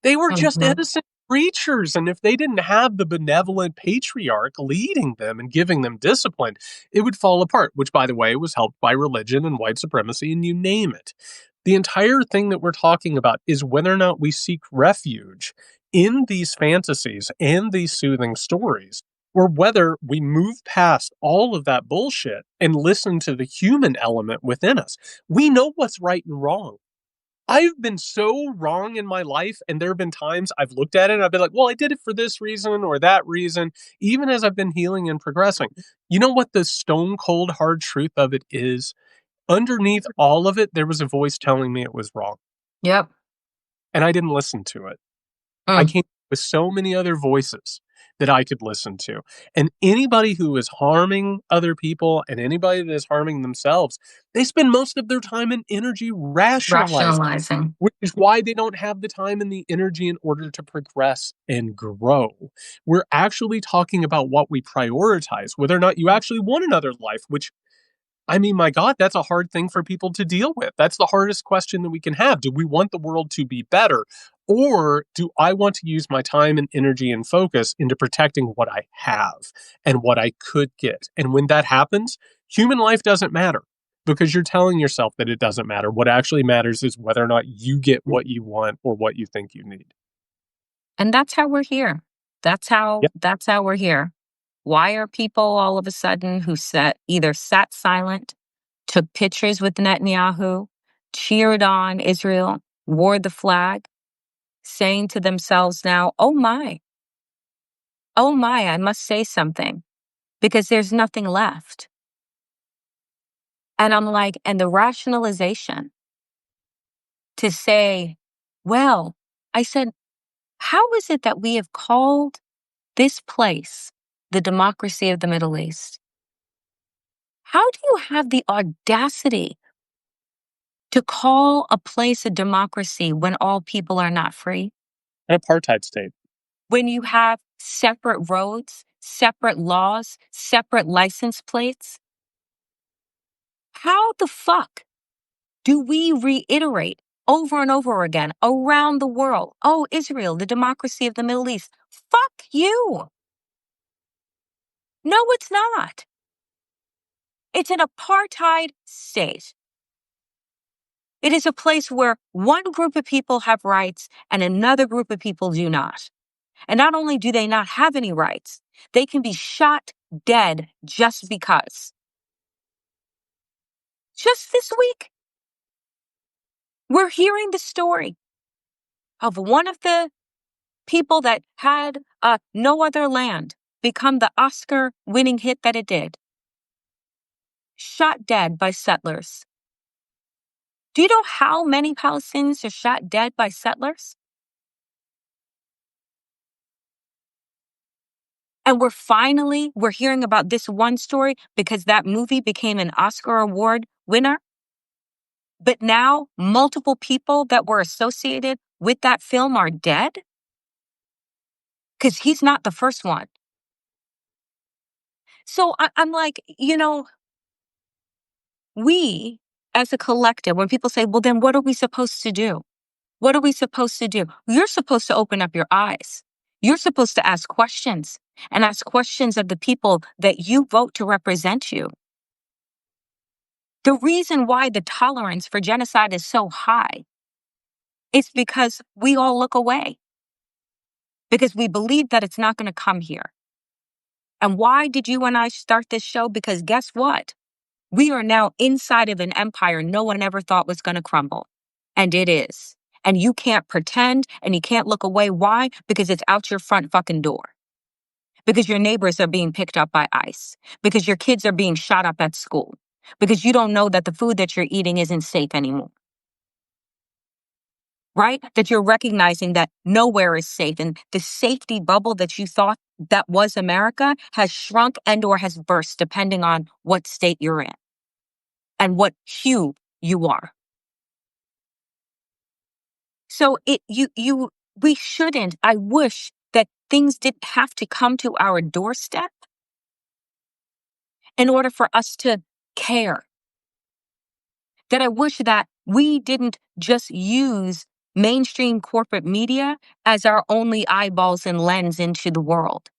They were just mhm. innocent creatures. And if they didn't have the benevolent patriarch leading them and giving them discipline, it would fall apart, which, by the way, was helped by religion and white supremacy and you name it. The entire thing that we're talking about is whether or not we seek refuge in these fantasies and these soothing stories, or whether we move past all of that bullshit and listen to the human element within us. We know what's right and wrong. I've been so wrong in my life, and there have been times I've looked at it and I've been like, well, I did it for this reason or that reason, even as I've been healing and progressing. You know what the stone cold hard truth of it is? Underneath all of it, there was a voice telling me it was wrong, Yep. and I didn't listen to it. I Mm. came up with so many other voices that I could listen to. And anybody who is harming other people and anybody that is harming themselves, they spend most of their time and energy rationalizing, Rationalizing. which is why they don't have the time and the energy in order to progress and grow. We're actually talking about what we prioritize, whether or not you actually want another life, which I mean, my God, that's a hard thing for people to deal with. That's the hardest question that we can have. Do we want the world to be better? Or do I want to use my time and energy and focus into protecting what I have and what I could get? And when that happens, human life doesn't matter because you're telling yourself that it doesn't matter. What actually matters is whether or not you get what you want or what you think you need. And that's how we're here. Yep. That's how we're here. Why are people all of a sudden who either sat silent, took pictures with Netanyahu, cheered on Israel, wore the flag, saying to themselves now, oh my, I must say something because there's nothing left. And I'm like, and the rationalization to say, well, I said, how is it that we have called this place the democracy of the Middle East? How do you have the audacity to call a place a democracy when all people are not free? An apartheid state. When you have separate roads, separate laws, separate license plates? How the fuck do we reiterate over and over again around the world, oh, Israel, the democracy of the Middle East? Fuck you. No, it's not. It's an apartheid state. It is a place where one group of people have rights and another group of people do not. And not only do they not have any rights, they can be shot dead just because. Just this week, we're hearing the story of one of the people that had No Other Land become the Oscar winning hit that it did, shot dead by settlers. Do you know how many Palestinians are shot dead by settlers? And we're hearing about this one story because that movie became an Oscar award winner. But now multiple people that were associated with that film are dead because he's not the first one. So I'm like, we as a collective, when people say, well, then what are we supposed to do? What are we supposed to do? You're supposed to open up your eyes. You're supposed to ask questions and ask questions of the people that you vote to represent you. The reason why the tolerance for genocide is so high is because we all look away, because we believe that it's not going to come here. And why did you and I start this show? Because guess what? We are now inside of an empire no one ever thought was going to crumble. And it is. And you can't pretend and you can't look away. Why? Because it's out your front fucking door. Because your neighbors are being picked up by ICE. Because your kids are being shot up at school. Because you don't know that the food that you're eating isn't safe anymore. Right? That you're recognizing that nowhere is safe. And the safety bubble that you thought that was America has shrunk and or has burst depending on what state you're in and what hue you are. So we shouldn't, I wish that things didn't have to come to our doorstep in order for us to care. That I wish that we didn't just use mainstream corporate media as our only eyeballs and lens into the world.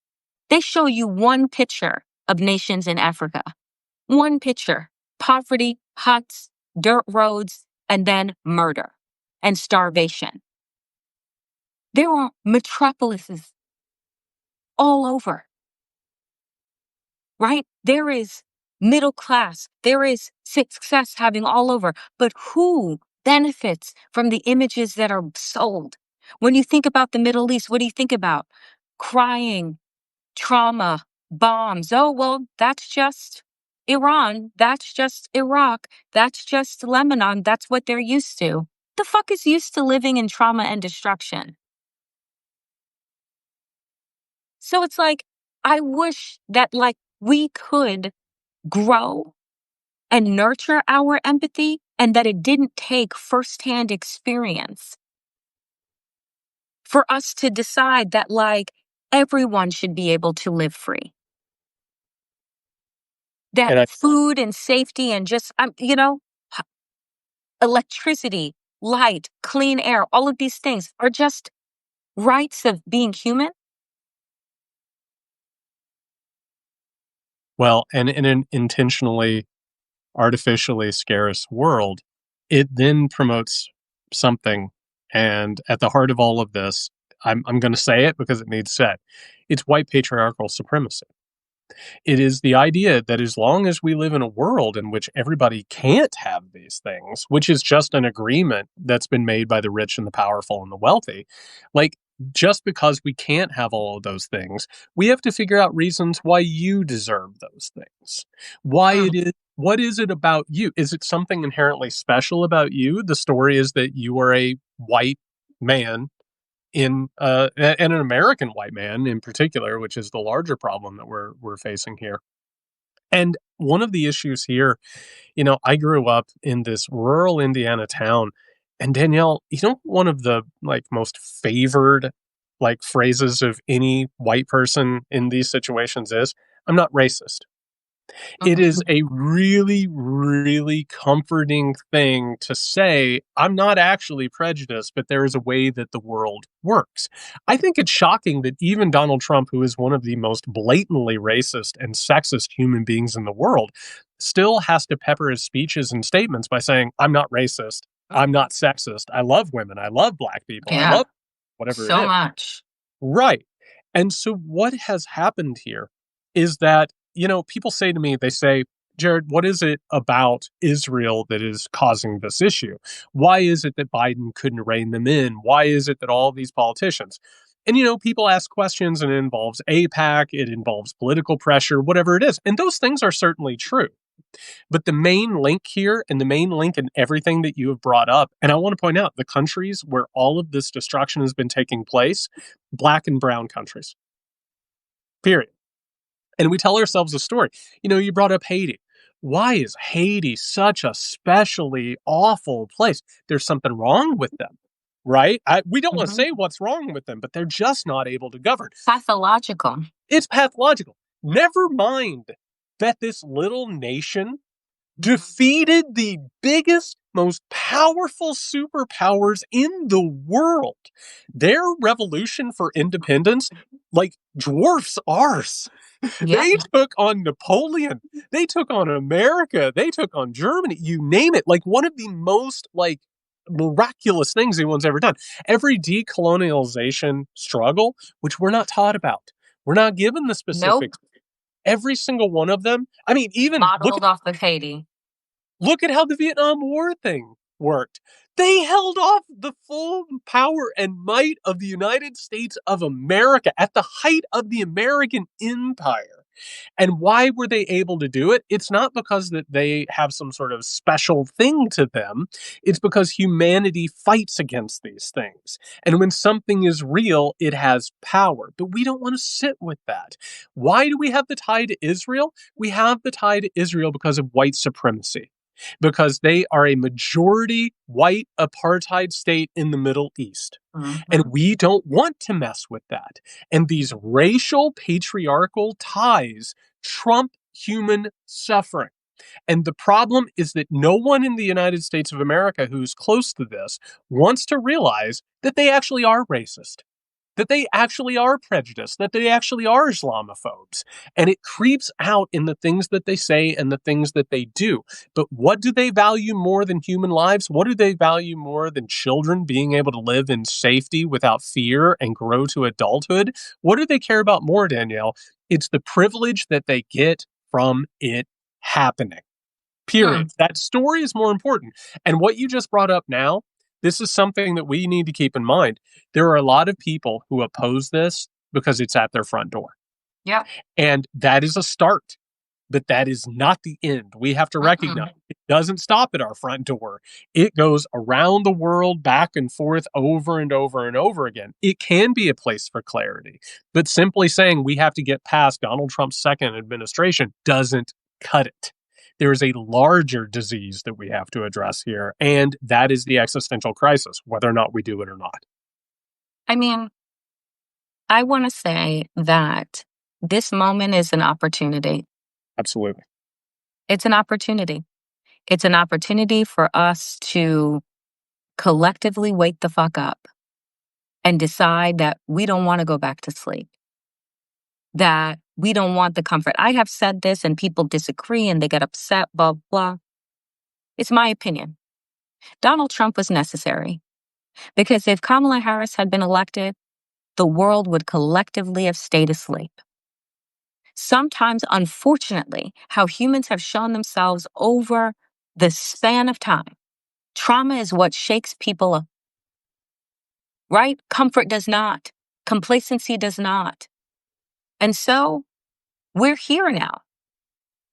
They show you one picture of nations in Africa. One picture. Poverty, huts, dirt roads, and then murder and starvation. There are metropolises all over, right? There is middle class, there is success having all over. But who benefits from the images that are sold? When you think about the Middle East, what do you think about? Crying, trauma, bombs. Oh, well, that's just Iran. That's just Iraq. That's just Lebanon. That's what they're used to. The fuck is used to living in trauma and destruction? So it's like, I wish that like we could grow and nurture our empathy and that it didn't take firsthand experience for us to decide that like everyone should be able to live free. That And I food and safety and just, electricity, light, clean air, all of these things are just rights of being human. well, and in an intentionally artificially scarce world, it then promotes something. And at the heart of all of this, I'm going to say it because it needs said. It's white patriarchal supremacy. It is the idea that as long as we live in a world in which everybody can't have these things, which is just an agreement that's been made by the rich and the powerful and the wealthy, like just because we can't have all of those things, we have to figure out reasons why you deserve those things. Why Mm. it is what is it about you? Is it something inherently special about you? The story is that you are a white man and an American white man in particular, which is the larger problem that we're facing here. And one of the issues here, I grew up in this rural Indiana town, and Danielle, one of the like most favored like phrases of any white person in these situations is, "I'm not racist." It is Mhm. a really, really comforting thing to say, I'm not actually prejudiced, but there is a way that the world works. I think it's shocking that even Donald Trump, who is one of the most blatantly racist and sexist human beings in the world, still has to pepper his speeches and statements by saying, I'm not racist. I'm not sexist. I love women. I love black people. I Yeah, love whatever it so is. much. Right. And so what has happened here is that, people say to me, they say, Jared, what is it about Israel that is causing this issue? Why is it that Biden couldn't rein them in? Why is it that all these politicians? And, people ask questions and it involves AIPAC, it involves political pressure, whatever it is. And those things are certainly true. But the main link here and the main link in everything that you have brought up, and I want to point out the countries where all of this destruction has been taking place, black and brown countries, period. And we tell ourselves a story. You brought up Haiti. Why is Haiti such a specially awful place? There's something wrong with them, right? We don't want to Mhm. say what's wrong with them, but they're just not able to govern. Pathological. It's pathological. Never mind that this little nation defeated the biggest, most powerful superpowers in the world. Their revolution for independence, like, dwarfs ours. Yep. They took on Napoleon. They took on America. They took on Germany. You name it. Like, one of the most, like, miraculous things anyone's ever done. Every decolonialization struggle, which we're not taught about, we're not given the Nope. specifics. Every single one of them. I mean, even Modeled off of Haiti. look at how the Vietnam War thing worked. They held off the full power and might of the United States of America at the height of the American empire. And why were they able to do it? It's not because that they have some sort of special thing to them. It's because humanity fights against these things. And when something is real, it has power. But we don't want to sit with that. Why do we have the tie to Israel? We have the tie to Israel because of white supremacy, because they are a majority white apartheid state in the Middle East. And Mhm. we don't want to mess with that. And these racial patriarchal ties trump human suffering. And the problem is that no one in the United States of America who's close to this wants to realize that they actually are racist. that they actually are prejudiced, that they actually are Islamophobes. And it creeps out in the things that they say and the things that they do. But what do they value more than human lives? What do they value more than children being able to live in safety without fear and grow to adulthood? What do they care about more, Danielle? It's the privilege that they get from it happening. Hmm. Period. That story is more important. And what you just brought up now, this is something that we need to keep in mind. There are a lot of people who oppose this because it's at their front door. Yep. And that is a start, but that is not the end. We have to Mm-mm. recognize it doesn't stop at our front door. It goes around the world, back and forth, over and over and over again. It can be a place for clarity, but simply saying we have to get past Donald Trump's second administration doesn't cut it. There is a larger disease that we have to address here, and that is the existential crisis, whether or not we do it or not. I mean, I want to say that this moment is an opportunity. Absolutely. It's an opportunity. It's an opportunity for us to collectively wake the fuck up and decide that we don't want to go back to sleep, that we don't want the comfort. I have said this and people disagree and they get upset, blah, blah. It's my opinion. Donald Trump was necessary because if Kamala Harris had been elected, the world would collectively have stayed asleep. Sometimes, unfortunately, how humans have shown themselves over the span of time. Trauma is what shakes people up, right? Comfort does not. Complacency does not. And so we're here now.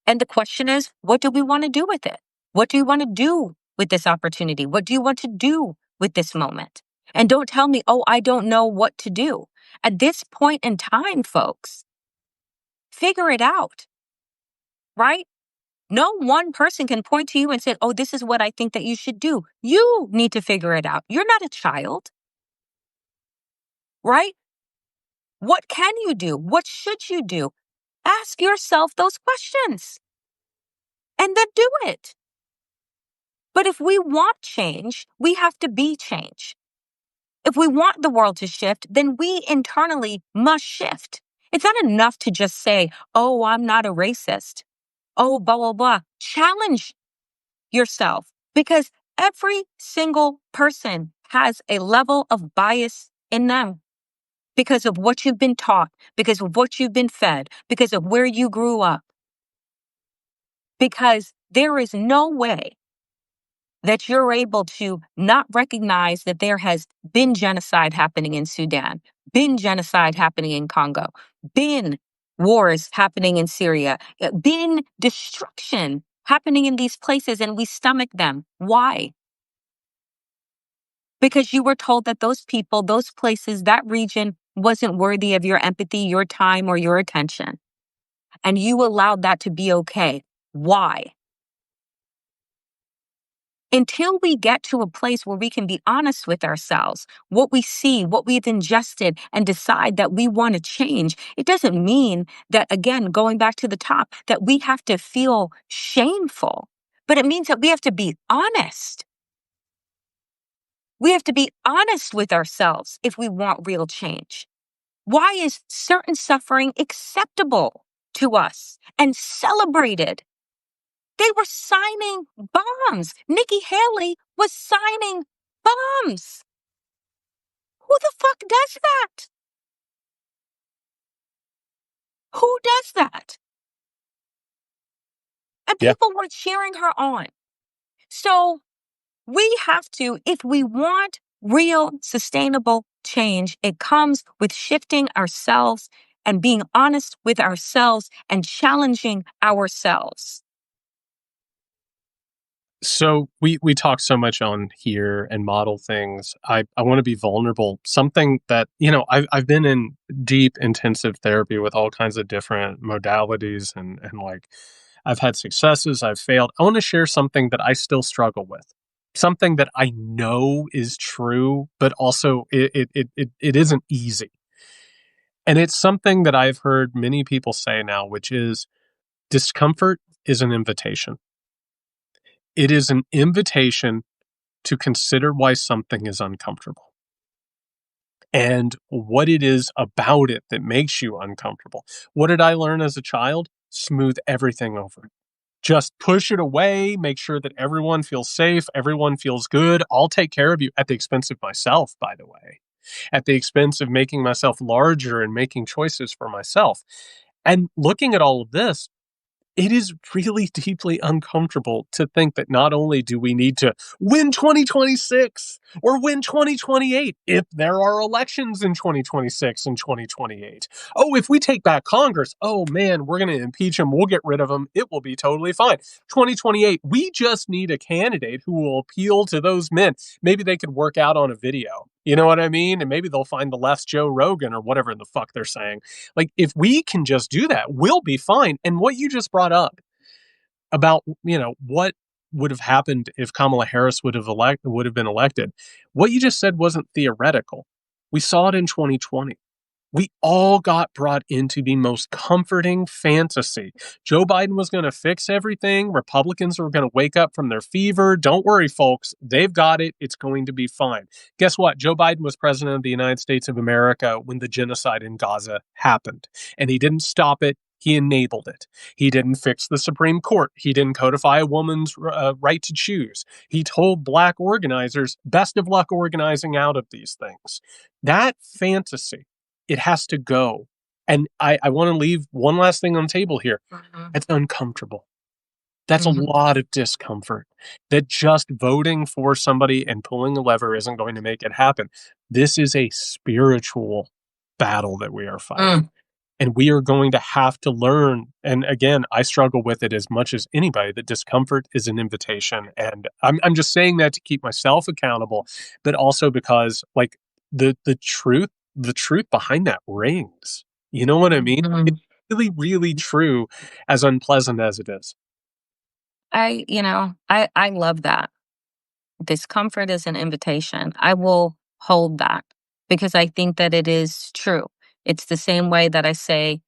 And the question is, what do we want to do with it? What do you want to do with this opportunity? What do you want to do with this moment? And don't tell me, oh, I don't know what to do. At this point in time, folks, figure it out, right? No one person can point to you and say, oh, this is what I think that you should do. You need to figure it out. You're not a child, right? What can you do? What should you do? Ask yourself those questions and then do it. But if we want change, we have to be change. If we want the world to shift, then we internally must shift. It's not enough to just say, oh, I'm not a racist. Oh, blah, blah, blah. Challenge yourself because every single person has a level of bias in them because of what you've been taught, because of what you've been fed, because of where you grew up. Because there is no way that you're able to not recognize that there has been genocide happening in Sudan, been genocide happening in Congo, been wars happening in Syria, been destruction happening in these places, and we stomach them. Why? Because you were told that those people, those places, that region wasn't worthy of your empathy, your time, or your attention. And you allowed that to be okay. Why? Until we get to a place where we can be honest with ourselves, what we see, what we've ingested, and decide that we want to change, it doesn't mean that, again, going back to the top, that we have to feel shameful, but it means that we have to be honest. We have to be honest with ourselves if we want real change. Why is certain suffering acceptable to us and celebrated? They were signing bombs. Nikki Haley was signing bombs. Who the fuck does that? Who does that? And Yeah. people were cheering her on. So we have to, if we want real sustainable change, it comes with shifting ourselves and being honest with ourselves and challenging ourselves. So we talk so much on here and model things. I want to be vulnerable. Something that, I've been in deep intensive therapy with all kinds of different modalities and like I've had successes, I've failed. I want to share something that I still struggle with. Something that I know is true, but also it isn't easy. And it's something that I've heard many people say now, which is discomfort is an invitation. It is an invitation to consider why something is uncomfortable. and what it is about it that makes you uncomfortable. What did I learn as a child? Smooth everything over. Just push it away, make sure that everyone feels safe, everyone feels good. I'll take care of you at the expense of myself, by the way, at the expense of making myself larger and making choices for myself. And looking at all of this, it is really deeply uncomfortable to think that not only do we need to win 2026 or win 2028 if there are elections in 2026 and 2028. Oh, if we take back Congress, oh man, we're going to impeach him. We'll get rid of him. It will be totally fine. 2028, we just need a candidate who will appeal to those men. Maybe they could work out on a video. You know what I mean? And maybe they'll find the left's Joe Rogan or whatever the fuck they're saying. Like, if we can just do that, we'll be fine. And what you just brought up about, what would have happened if Kamala Harris would have been elected, what you just said wasn't theoretical. We saw it in 2020. We all got brought into the most comforting fantasy. Joe Biden was going to fix everything. Republicans were going to wake up from their fever. Don't worry, folks. They've got it. It's going to be fine. Guess what? Joe Biden was president of the United States of America when the genocide in Gaza happened. And he didn't stop it. He enabled it. He didn't fix the Supreme Court. He didn't codify a woman's right to choose. He told black organizers, best of luck organizing out of these things. That fantasy, it has to go. And I want to leave one last thing on the table here. Mhm. It's uncomfortable. That's a Mhm. lot of discomfort. That just voting for somebody and pulling a lever isn't going to make it happen. This is a spiritual battle that we are fighting. Mm. And we are going to have to learn. And again, I struggle with it as much as anybody, that discomfort is an invitation. And I'm just saying that to keep myself accountable, but also because, like, the truth behind that rings. You know what I mean? It's Mhm. really, really true, as unpleasant as it is. I love that. Discomfort is an invitation. I will hold that because I think that it is true. It's the same way that I say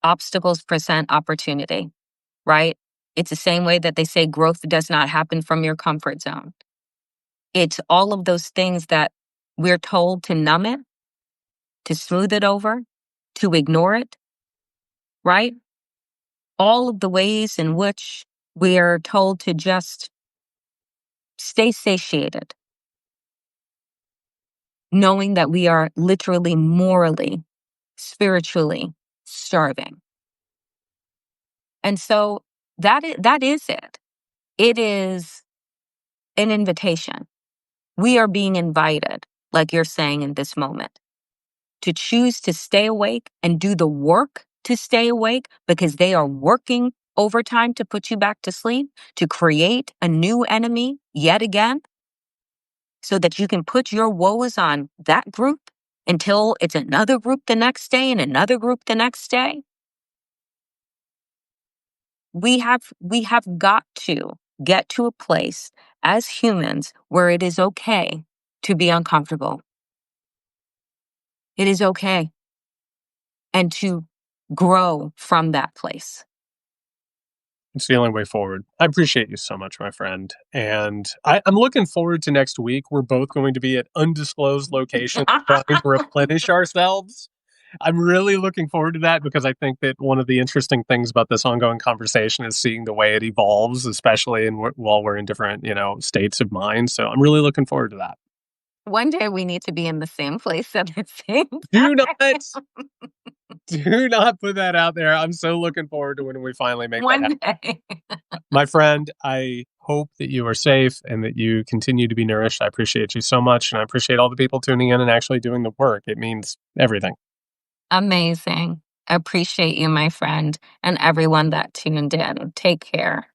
obstacles present opportunity, right? It's the same way that they say growth does not happen from your comfort zone. It's all of those things that we're told to numb it, to smooth it over, to ignore it, right? All of the ways in which we are told to just stay satiated, knowing that we are literally morally, spiritually starving. And so that is it. It is an invitation. We are being invited, like you're saying in this moment, to choose to stay awake and do the work to stay awake because they are working overtime to put you back to sleep, to create a new enemy yet again, so that you can put your woes on that group until it's another group the next day and another group the next day. We have got to get to a place as humans where it is okay to be uncomfortable. It is okay, and to grow from that place. It's the only way forward. I appreciate you so much, my friend. And I'm looking forward to next week. We're both going to be at undisclosed locations trying to replenish ourselves. I'm really looking forward to that because I think that one of the interesting things about this ongoing conversation is seeing the way it evolves, especially while we're in different, states of mind. So I'm really looking forward to that. One day we need to be in the same place at the same Do not, time. do not put that out there. I'm so looking forward to when we finally make that happen. One day. My friend, I hope that you are safe and that you continue to be nourished. I appreciate you so much. And I appreciate all the people tuning in and actually doing the work. It means everything. Amazing. Appreciate you, my friend, and everyone that tuned in. Take care.